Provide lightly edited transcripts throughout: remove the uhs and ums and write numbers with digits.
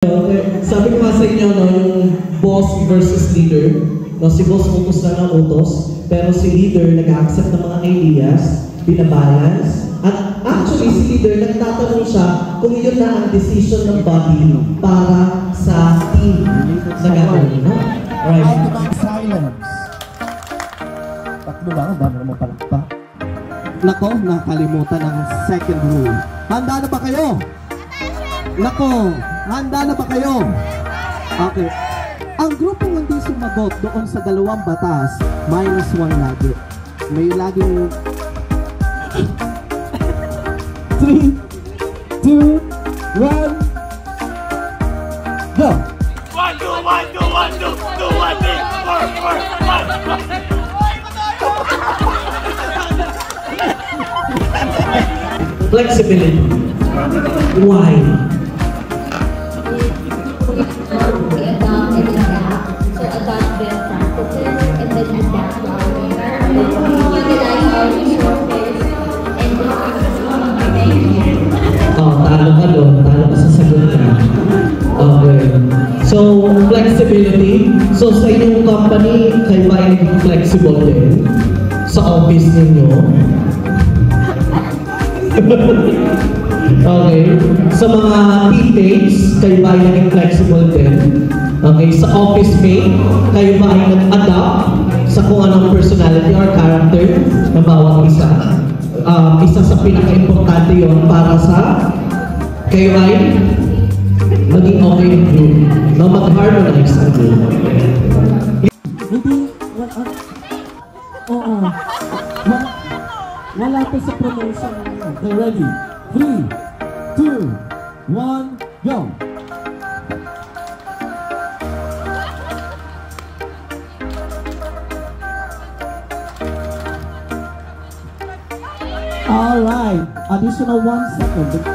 Okay. Sabi ko nga sa inyo, no, yung boss versus leader. No, si boss utos lang ng utos, pero si leader nag-accept ng mga ideas, binabalance. At actually, si leader nagtatanong siya kung yun na ang decision ng body para sa team na gagawin. No? Alright. Silence. Tatlo ba? Ang dami naman palakpak. Nako, nakalimutan ang second rule. Handa na ba kayo? Nako, handa na ba kayo? Okay. Ang grupong hindi sumagot doon sa dalawang batas, -1 lagi. May laging 3, 2, 1, go! 1, 2, 1, 2, 1, 2, 2, 1, 3, 4, 1. Flexibility. Why? We adopt and adapt. So adopt best practices and then adapt to our environment. Utilize our resources and Oh, talo ka doon. Talo ka sa sagot niya. Okay. So, flexibility. So, sa inyong company, kayo ba ay flexible din? Sa office ninyo? Okay. Sa mga teammates, kayo ba ay naging flexible din? Okay. Sa office mate, kayo ba ay nag-adapt sa kung anong personality or character ng bawat isa? Isa sa pinaka-importante yon para sa kayo ay maging okay yung group. No, mag-harmonize ang group. Hindi, oo. Wala pa sa promotion. Okay, ready? 3, 2, 1, go! Alright, additional 1 second.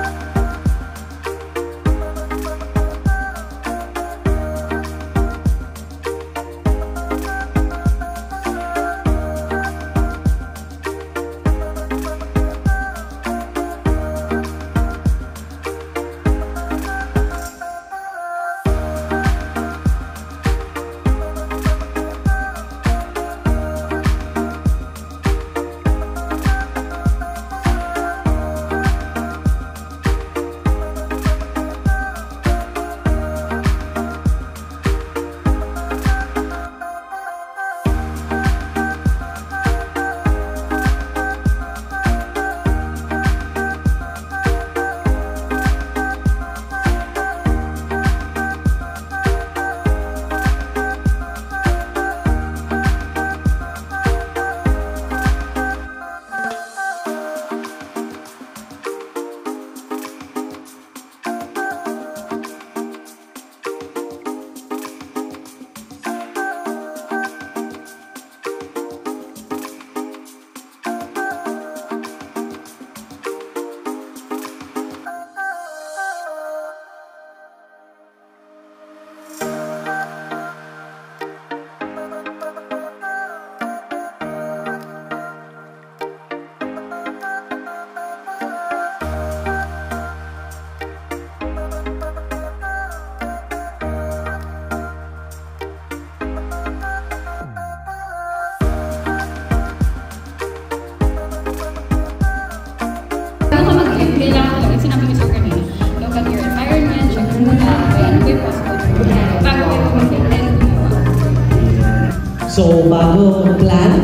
So, bago mag-plan,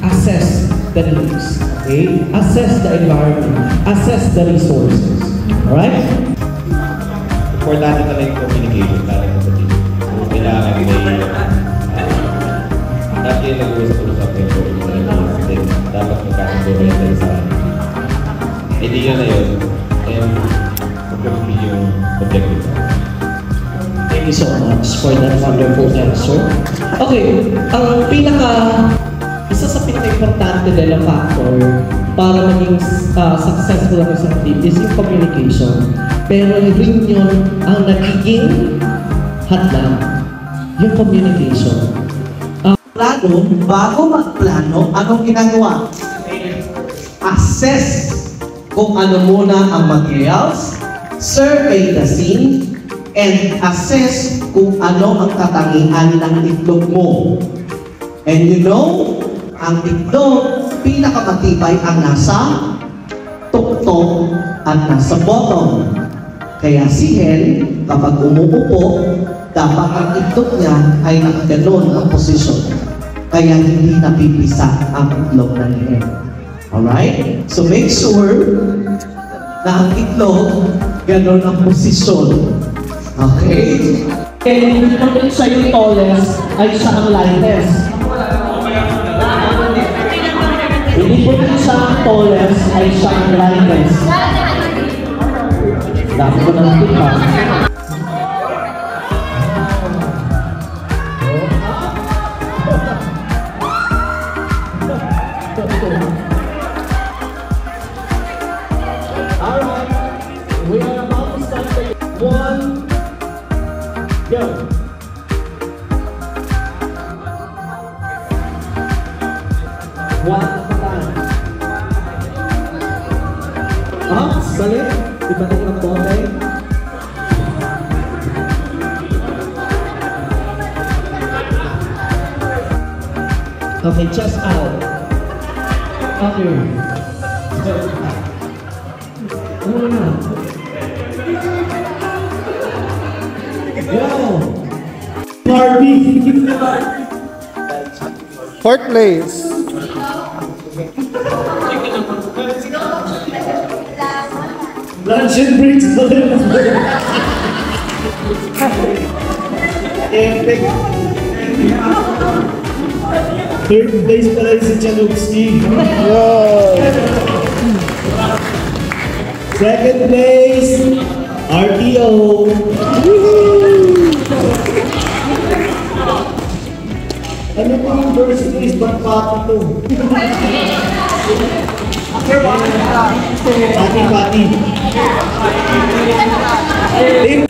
assess the needs. Okay? Assess the environment. Assess the resources. Alright? Importante talaga yung communication talaga sa team. Kailangan dapat yung nag-uusap yung dapat magkakasunod sa idea na yun and mag-complete yung objective. Thank you so much for that wonderful answer. Okay, ang isa sa pinaka-importante na factor para maging successful ang isang team is yung communication. Pero rin yun ang nagiging hadlang, yung communication. Bago magplano, anong ginagawa? Assess kung ano muna ang materials, survey the scene, and assess kung ano ang katangian ng itlog mo. And you know, ang itlog, pinakamatibay ang nasa tuktok at nasa bottom. Kaya si Hel, kapag umuupo, dapat ang itlog niya ay nakaganon ang posisyon. Kaya hindi napipisa ang itlog ng Hel. Alright? So make sure na ang itlog, ganon ang posisyon. Okay? And hindi po din siya yung tallest, ay siya ang lightest. Hindi po din siya ang tallest, ay siya ang lightest. Dami ko ng tika. Alright, we are about to start the 1, go. One at a time. Salit. Ibatik ng bote. Okay, chest out. Okay. Ano na? Go! Fourth place. Lunch and breaks the Third place pala si Chalupski. Second place, RTO. Ano po yung university is ba't pati to? Pati. Team